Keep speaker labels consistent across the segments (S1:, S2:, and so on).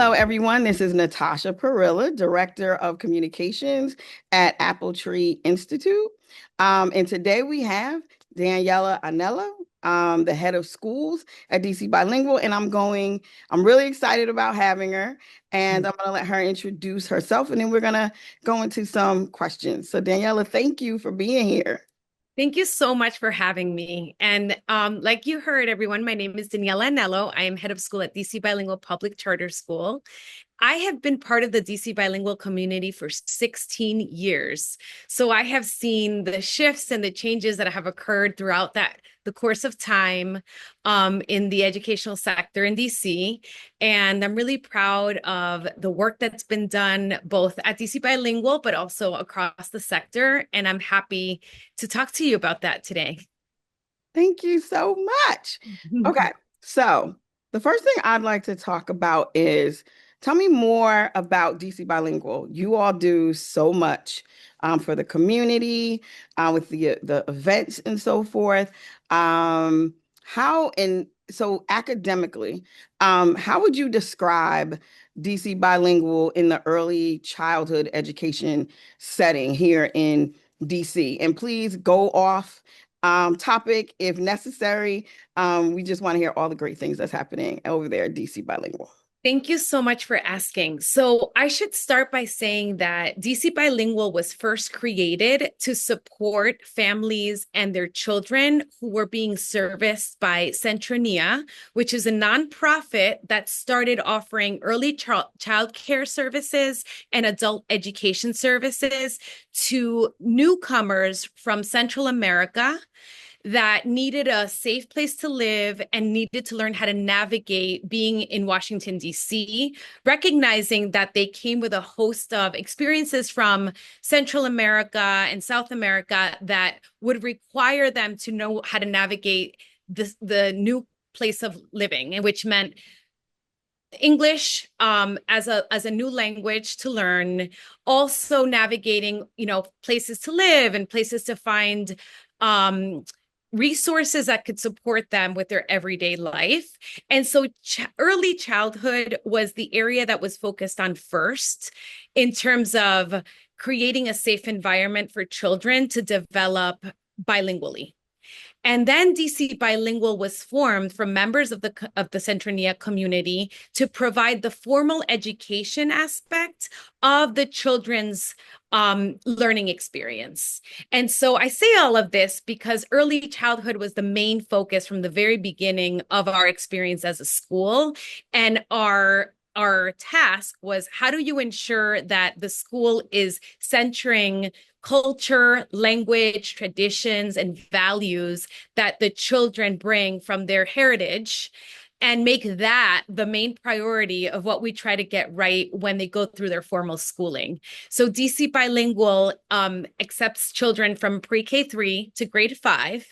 S1: Hello, everyone. This is Natasha Parrilla, Director of Communications at AppleTree Institute. And today we have Daniela Anello, the head of schools at DC Bilingual. And I'm really excited about having her. And I'm going to let her introduce herself, and then we're going to go into some questions. So, Daniela, thank you for being here.
S2: Thank you so much for having me. And like you heard, everyone, my name is Daniela Anello. I am head of school at DC Bilingual Public Charter School. I have been part of the DC bilingual community for 16 years. So I have seen the shifts and the changes that have occurred throughout the course of time in the educational sector in DC. And I'm really proud of the work that's been done both at DC Bilingual, but also across the sector. And I'm happy to talk to you about that today.
S1: Thank you so much. Okay, so the first thing I'd like to talk about is tell me more about DC Bilingual. You all do so much for the community, with the events and so forth. How and so academically, how would you describe DC Bilingual in the early childhood education setting here in DC? And please go off topic if necessary. We just want to hear all the great things that's happening over there at DC Bilingual.
S2: Thank you so much for asking. So I should start by saying that DC Bilingual was first created to support families and their children who were being serviced by Centronia, which is a nonprofit that started offering early child care services and adult education services to newcomers from Central America that needed a safe place to live and needed to learn how to navigate being in Washington, D.C., recognizing that they came with a host of experiences from Central America and South America that would require them to know how to navigate the new place of living, and which meant English as a new language to learn, also navigating, places to live and places to find resources that could support them with their everyday life. And so early childhood was the area that was focused on first in terms of creating a safe environment for children to develop bilingually. And then DC Bilingual was formed from members of the Centronia community to provide the formal education aspect of the children's learning experience. And so I say all of this because early childhood was the main focus from the very beginning of our experience as a school. And our task was, how do you ensure that the school is centering culture, language, traditions, and values that the children bring from their heritage, and make that the main priority of what we try to get right when they go through their formal schooling. So DC Bilingual accepts children from pre-K3 to grade 5.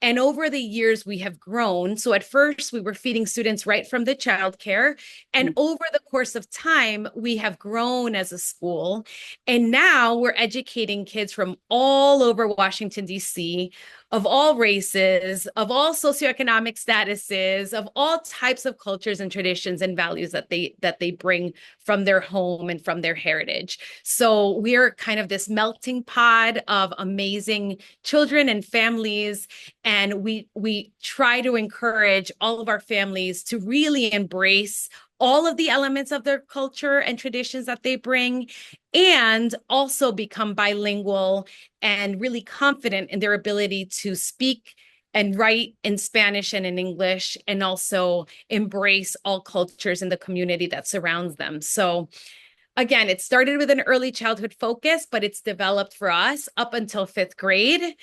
S2: And over the years, we have grown. So at first, we were feeding students right from the childcare. And over the course of time, we have grown as a school. And now we're educating kids from all over Washington, D.C., of all races, of all socioeconomic statuses, of all types of cultures and traditions and values that they bring from their home and from their heritage. So we're kind of this melting pot of amazing children and families. And we try to encourage all of our families to really embrace all of the elements of their culture and traditions that they bring, and also become bilingual and really confident in their ability to speak and write in Spanish and in English, and also embrace all cultures in the community that surrounds them. So again, it started with an early childhood focus, but it's developed for us up until 5th grade.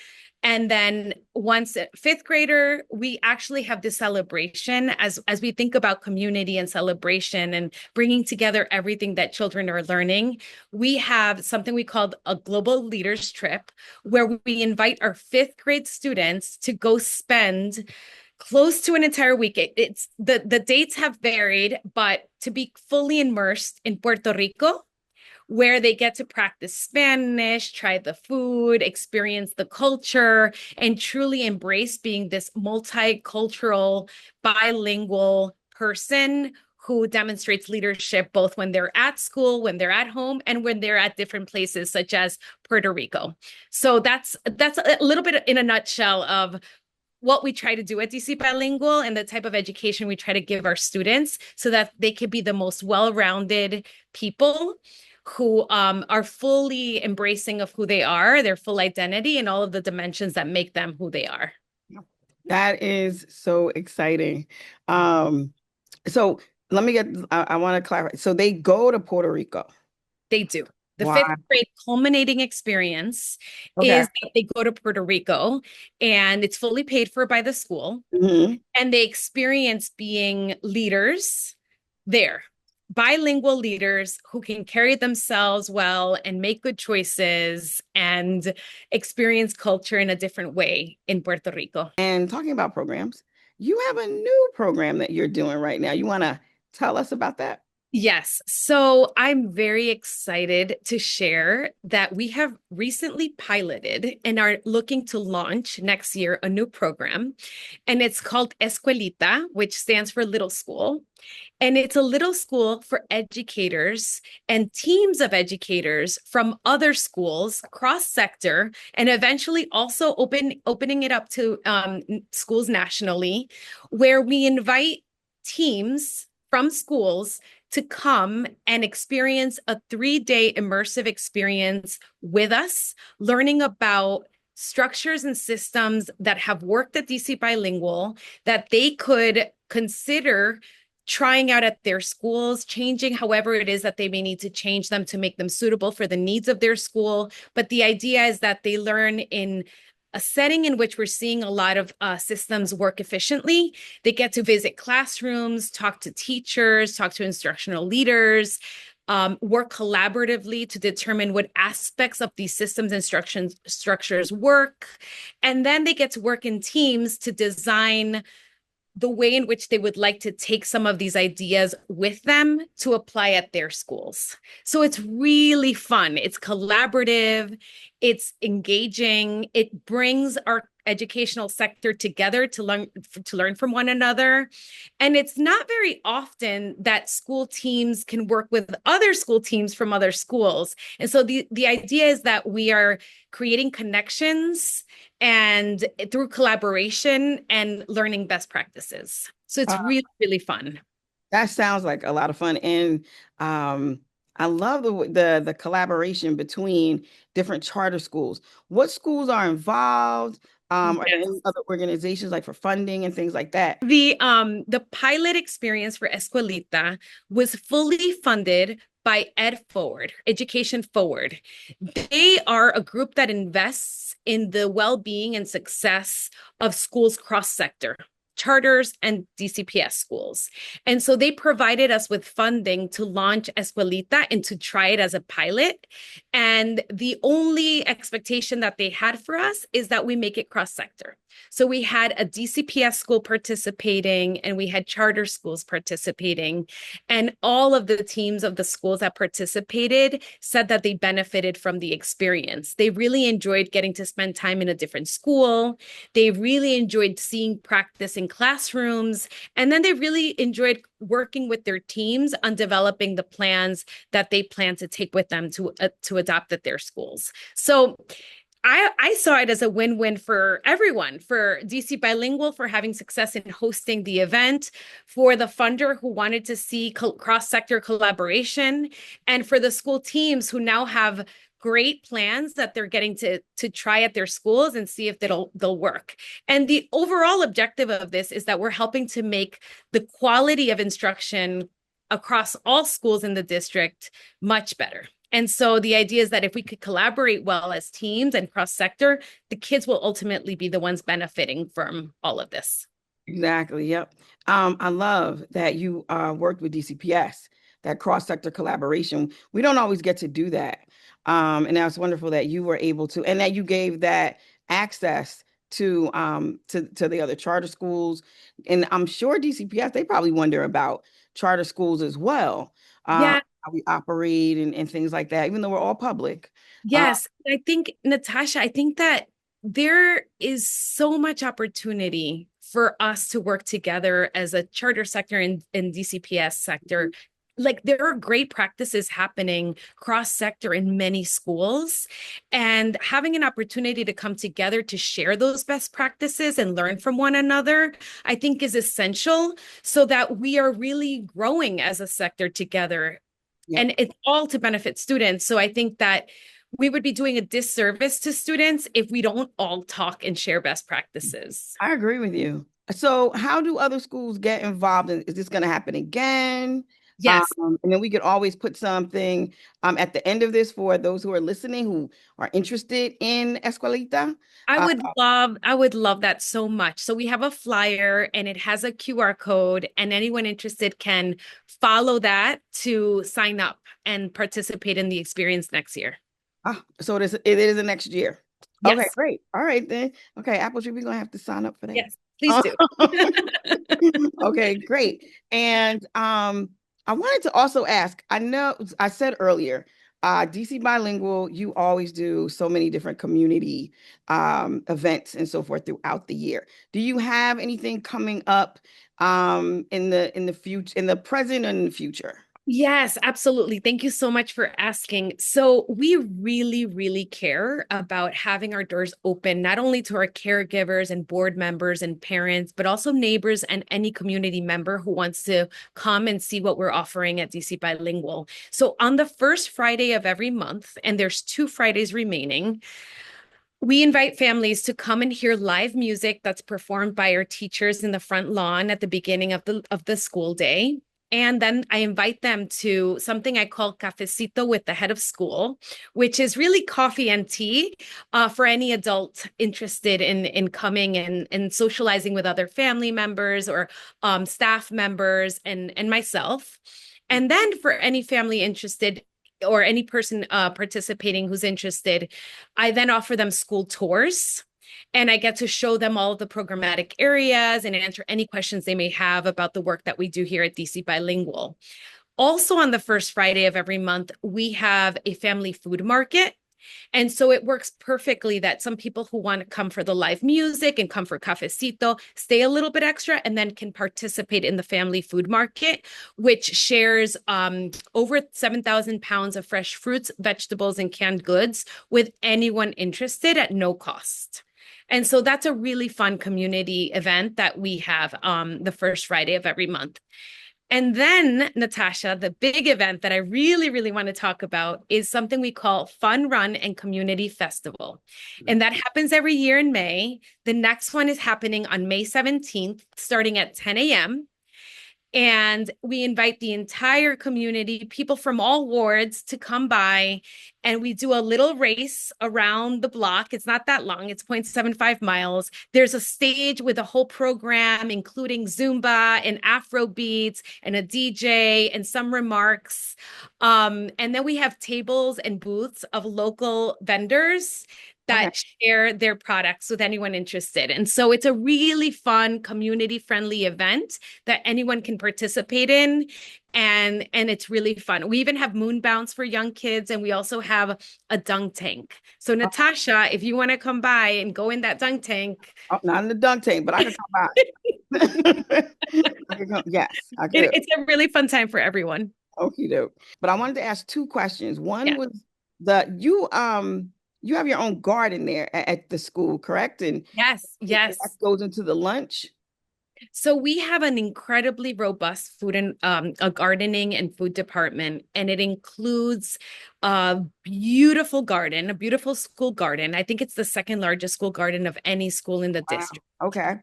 S2: And then once fifth grader, we actually have this celebration as we think about community and celebration and bringing together everything that children are learning. We have something we call a global leaders trip, where we invite our 5th grade students to go spend close to an entire week. It's the dates have varied, but to be fully immersed in Puerto Rico, where they get to practice Spanish, try the food, experience the culture, and truly embrace being this multicultural, bilingual person who demonstrates leadership both when they're at school, when they're at home, and when they're at different places such as Puerto Rico. So that's a little bit in a nutshell of what we try to do at DC Bilingual and the type of education we try to give our students so that they can be the most well-rounded people who are fully embracing of who they are, their full identity, and all of the dimensions that make them who they are.
S1: That is so exciting. Um, so let me get, I want to clarify. So they go to Puerto Rico.
S2: They do. The fifth
S1: Wow.
S2: grade culminating experience
S1: Okay.
S2: is that they go to Puerto Rico and it's fully paid for by the school.
S1: Mhm.
S2: And they experience being leaders there, bilingual leaders who can carry themselves well and make good choices and experience culture in a different way in Puerto Rico.
S1: And talking about programs, you have a new program that you're doing right now. You want to tell us about that?
S2: Yes. So I'm very excited to share that we have recently piloted and are looking to launch next year a new program. And it's called Escuelita, which stands for little school. And it's a little school for educators and teams of educators from other schools, cross sector, and eventually also opening it up to schools nationally, where we invite teams from schools to come and experience a 3-day immersive experience with us, learning about structures and systems that have worked at DC Bilingual that they could consider trying out at their schools, changing however it is that they may need to change them to make them suitable for the needs of their school. But the idea is that they learn in a setting in which we're seeing a lot of systems work efficiently. They get to visit classrooms, talk to teachers, talk to instructional leaders, work collaboratively to determine what aspects of these systems instructions structures work. And then they get to work in teams to design the way in which they would like to take some of these ideas with them to apply at their schools. So it's really fun. It's collaborative, it's engaging, it brings our educational sector together to learn from one another. And it's not very often that school teams can work with other school teams from other schools. And so the idea is that we are creating connections and through collaboration and learning best practices. So it's
S1: Uh,
S2: really, really fun.
S1: that sounds like a lot of fun. And I love the collaboration between different charter schools. What schools are involved? Are there any
S2: Yes.
S1: other organizations like for funding and things like that?
S2: The pilot experience for Escuelita was fully funded by EdForward, Education Forward. They are a group that invests in the well-being and success of schools cross-sector, charters and DCPS schools. And so they provided us with funding to launch Escuelita and to try it as a pilot. And the only expectation that they had for us is that we make it cross-sector. So we had a DCPS school participating and we had charter schools participating. And all of the teams of the schools that participated said that they benefited from the experience. They really enjoyed getting to spend time in a different school. They really enjoyed seeing practice in classrooms. And then they really enjoyed working with their teams on developing the plans that they plan to take with them to adopt at their schools. So I saw it as a win-win for everyone, for DC Bilingual for having success in hosting the event, for the funder who wanted to see cross-sector collaboration, and for the school teams who now have great plans that they're getting to try at their schools and see if they'll work. And the overall objective of this is that we're helping to make the quality of instruction across all schools in the district much better. And so the idea is that if we could collaborate well as teams and cross-sector, the kids will ultimately be the ones benefiting from all of this.
S1: Exactly. Yep. I love that you worked with DCPS, that cross-sector collaboration. We don't always get to do that. And that's wonderful that you were able to, and that you gave that access to the other charter schools. And I'm sure DCPS, they probably wonder about charter schools as well,
S2: Yeah.
S1: how we operate and things like that, even though we're all public. Uh,
S2: Yes. I think, Natasha, I think that there is so much opportunity for us to work together as a charter sector and DCPS sector. Like there are great practices happening cross-sector in many schools, and having an opportunity to come together to share those best practices and learn from one another, I think is essential so that we are really growing as a sector together.
S1: Yeah,
S2: And it's all to benefit students. So I think that we would be doing a disservice to students if we don't all talk and share best practices.
S1: I agree with you. So, how do other schools get involved? Is this going to happen again?
S2: Yes,
S1: And then we could always put something at the end of this for those who are listening who are interested in Escuelita. Uh,
S2: I would love that so much. So we have a flyer and it has a QR code, and anyone interested can follow that to sign up and participate in the experience next year.
S1: so it is the next year. Okay,
S2: Yes.
S1: great. All right then. Okay, AppleTree, we're gonna have to sign up for that.
S2: Yes, please do.
S1: Okay, great. And I wanted to also ask, I know I said earlier, DC Bilingual, you always do so many different community events and so forth throughout the year. Do you have anything coming up in the future, in the present and in the future?
S2: Yes, absolutely. Thank you so much for asking. So, we really, really care about having our doors open, not only to our caregivers and board members and parents, but also neighbors and any community member who wants to come and see what we're offering at DC Bilingual. So, on the first Friday of every month, and there's 2 Fridays remaining, we invite families to come and hear live music that's performed by our teachers in the front lawn at the beginning of the school day. And then I invite them to something I call cafecito with the head of school, which is really coffee and tea for any adult interested in coming and socializing with other family members or staff members and myself. And then for any family interested or any person participating who's interested, I then offer them school tours. And I get to show them all of the programmatic areas and answer any questions they may have about the work that we do here at DC Bilingual. Also, on the first Friday of every month, we have a family food market. And so it works perfectly that some people who want to come for the live music and come for cafecito stay a little bit extra and then can participate in the family food market, which shares over 7,000 pounds of fresh fruits, vegetables, and canned goods with anyone interested at no cost. And so that's a really fun community event that we have the first Friday of every month. And then, Natasha, the big event that I really, really want to talk about is something we call Fun Run and Community Festival. And that happens every year in May. The next one is happening on May 17th, starting at 10 a.m. And we invite the entire community, people from all wards, to come by, and we do a little race around the block. It's not that long, it's 0.75 miles. There's a stage with a whole program, including Zumba and Afro beats and a DJ and some remarks. And then we have tables and booths of local vendors
S1: Okay.
S2: that share their products with anyone interested. And so it's a really fun, community-friendly event that anyone can participate in. And it's really fun. We even have moon bounce for young kids, and we also have a dunk tank. So Natasha, if you want to come by and go in that dunk tank.
S1: Oh, not in the dunk tank, but I can come by. I can come, yes, I could.
S2: It's a really fun time for everyone.
S1: Okay, doke. But I wanted to ask two questions. One
S2: Yeah.
S1: was you have your own garden there at the school, correct? And
S2: Yes,
S1: that
S2: yes.
S1: goes into the lunch.
S2: So we have an incredibly robust food and a gardening and food department, and it includes a beautiful garden, a beautiful school garden. I think it's the second largest school garden of any school in the
S1: Wow.
S2: district.
S1: Okay.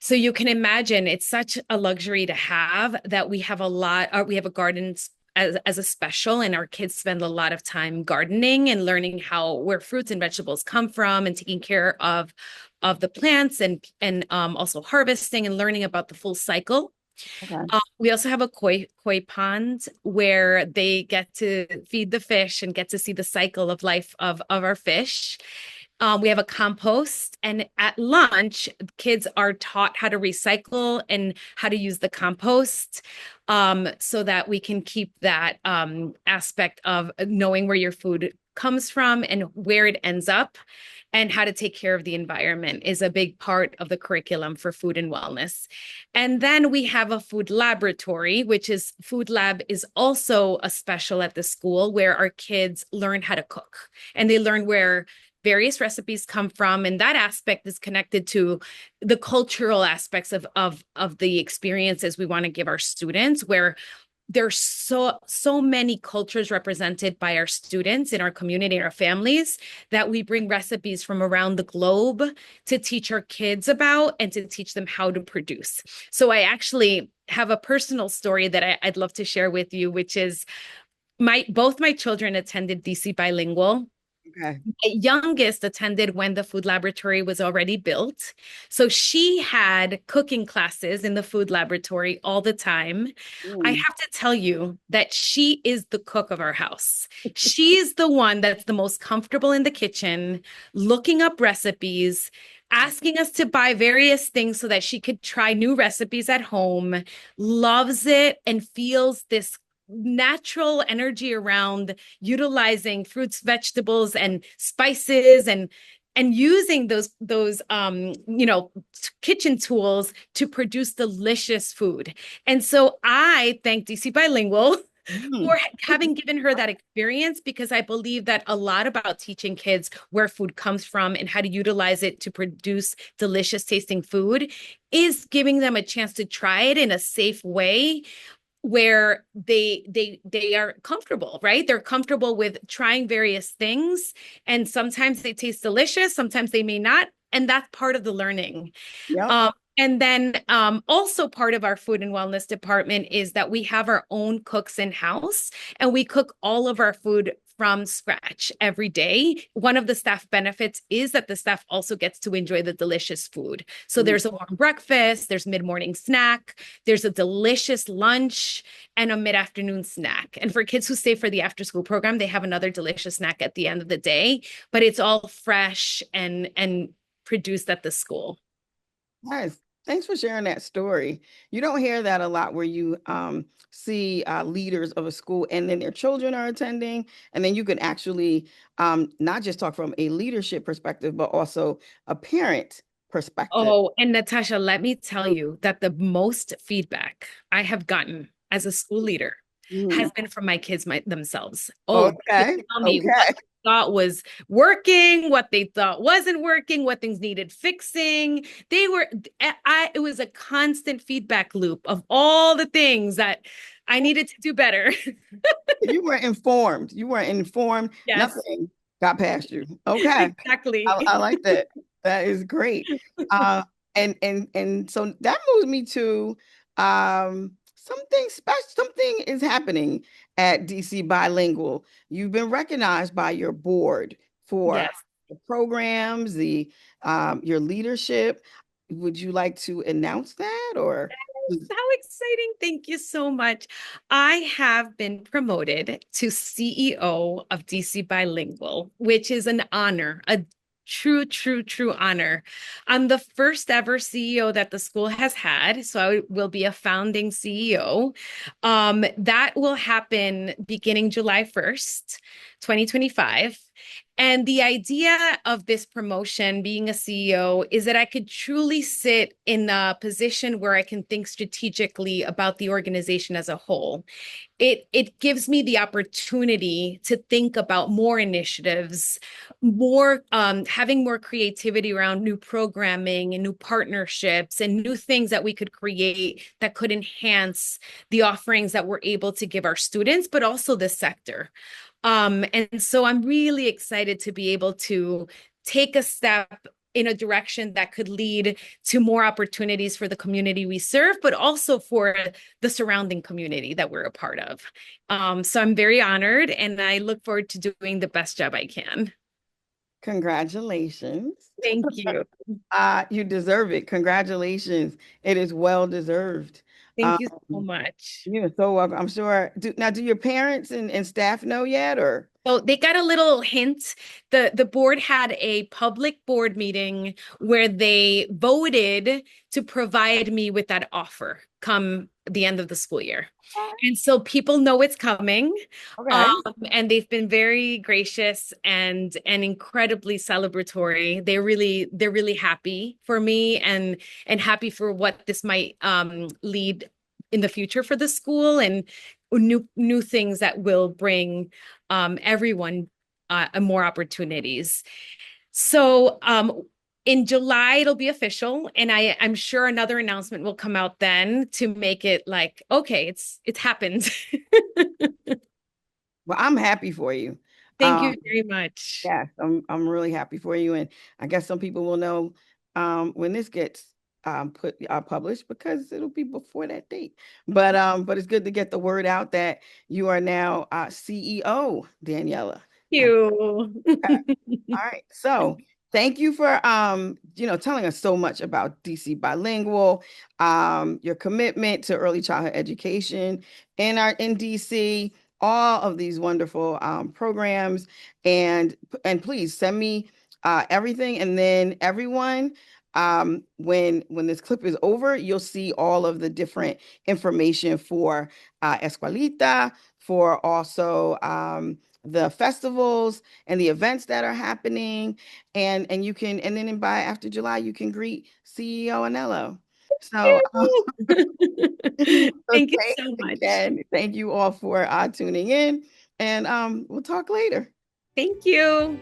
S2: So you can imagine it's such a luxury to have that we have we have a garden as a special, and our kids spend a lot of time gardening and learning where fruits and vegetables come from and taking care of the plants and also harvesting and learning about the full cycle.
S1: Okay.
S2: We also have a koi pond where they get to feed the fish and get to see the cycle of life of our fish. We have a compost, and at lunch, kids are taught how to recycle and how to use the compost so that we can keep that aspect of knowing where your food comes from and where it ends up. and how to take care of the environment is a big part of the curriculum for food and wellness. And then we have a food laboratory, which is food lab is also a special at the school where our kids learn how to cook and they learn where various recipes come from, and that aspect is connected to the cultural aspects of the experiences we want to give our students, where there's so many cultures represented by our students in our community, our families, that we bring recipes from around the globe to teach our kids about and to teach them how to produce. So I actually have a personal story that I'd love to share with you, which is both my children attended DC Bilingual.
S1: Okay.
S2: My youngest attended when the food laboratory was already built. So she had cooking classes in the food laboratory all the time. I
S1: Mm.
S2: have to tell you that she is the cook of our house. She's the one that's the most comfortable in the kitchen, looking up recipes, asking us to buy various things so that she could try new recipes at home, loves it, and feels this natural energy around utilizing fruits, vegetables, and spices, and using those kitchen tools to produce delicious food. And so I thank DC Bilingual
S1: Mm.
S2: for having given her that experience, because I believe that a lot about teaching kids where food comes from and how to utilize it to produce delicious tasting food is giving them a chance to try it in a safe way where they are comfortable, right? They're comfortable with trying various things, and sometimes they taste delicious, sometimes they may not, and that's part of the learning.
S1: Yep.
S2: And then also part of our food and wellness department is that we have our own cooks in-house, and we cook all of our food from scratch every day. One of the staff benefits is that the staff also gets to enjoy the delicious food. So
S1: Mm.
S2: there's a warm breakfast, there's mid-morning snack, there's a delicious lunch, and a mid-afternoon snack. And for kids who stay for the after-school program, they have another delicious snack at the end of the day, but it's all fresh and produced at the school.
S1: Nice. Thanks for sharing that story. You don't hear that a lot where you see leaders of a school and then their children are attending. And then you can actually not just talk from a leadership perspective, but also a parent perspective.
S2: Oh, and Natasha, let me tell you that the most feedback I have gotten as a school leader
S1: Mm.
S2: has been from my kids themselves. Oh, they
S1: Okay.
S2: tell me what
S1: Okay.
S2: they thought was working, what they thought wasn't working, what things needed fixing. They were, it was a constant feedback loop of all the things that I needed to do better.
S1: You were informed. You were informed.
S2: Yes,
S1: Nothing got past you. Okay. I
S2: exactly.
S1: like that. That is great. Uh, and so that moves me to something special. Something is happening at DC Bilingual. You've been recognized by your board for
S2: Yes.
S1: the programs, the your leadership. Would you like to announce that or?
S2: How exciting. Thank you so much. I have been promoted to CEO of DC Bilingual, which is an honor, a true honor. I'm the first ever CEO that the school has had, so I will be a founding CEO. That will happen beginning July 1st, 2025. And the idea of this promotion, being a CEO, is that I could truly sit in a position where I can think strategically about the organization as a whole. It gives me the opportunity to think about more initiatives, more having more creativity around new programming and new partnerships and new things that we could create that could enhance the offerings that we're able to give our students, but also the sector. And so I'm really excited to be able to take a step in a direction that could lead to more opportunities for the community we serve, but also for the surrounding community that we're a part of. So I'm very honored, and I look forward to doing the best job I can.
S1: Congratulations.
S2: Thank you.
S1: You deserve it. Congratulations. It is well deserved. Um,
S2: Thank you so much.
S1: you're so welcome. I'm sure. Do your parents and staff know yet or?
S2: So they got a little hint. The board had a public board meeting where they voted to provide me with that offer. come the end of the school year. And so people know it's coming. Um,
S1: Okay.
S2: and they've been very gracious and incredibly celebratory. They're really happy for me and happy for what this might lead in the future for the school and new things that will bring everyone more opportunities. So in July it'll be official, and I'm sure another announcement will come out then to make it like, okay, it's happened.
S1: Well, I'm happy for you.
S2: Thank
S1: Um,
S2: you very much.
S1: yes, I'm really happy for you, and I guess some people will know when this gets published because it'll be before that date. But it's good to get the word out that you are now CEO, Daniela.
S2: Thank
S1: Uh,
S2: you.
S1: All right. So thank you for telling us so much about DC Bilingual, your commitment to early childhood education in DC, all of these wonderful programs. And please send me everything. And then everyone, when this clip is over, you'll see all of the different information for Escuelita, for also the festivals and the events that are happening, and you can, and then by after July you can greet CEO Anello. So, so
S2: Thank you
S1: thanks
S2: so much.
S1: again. Thank you all for tuning in, and we'll talk later.
S2: Thank you.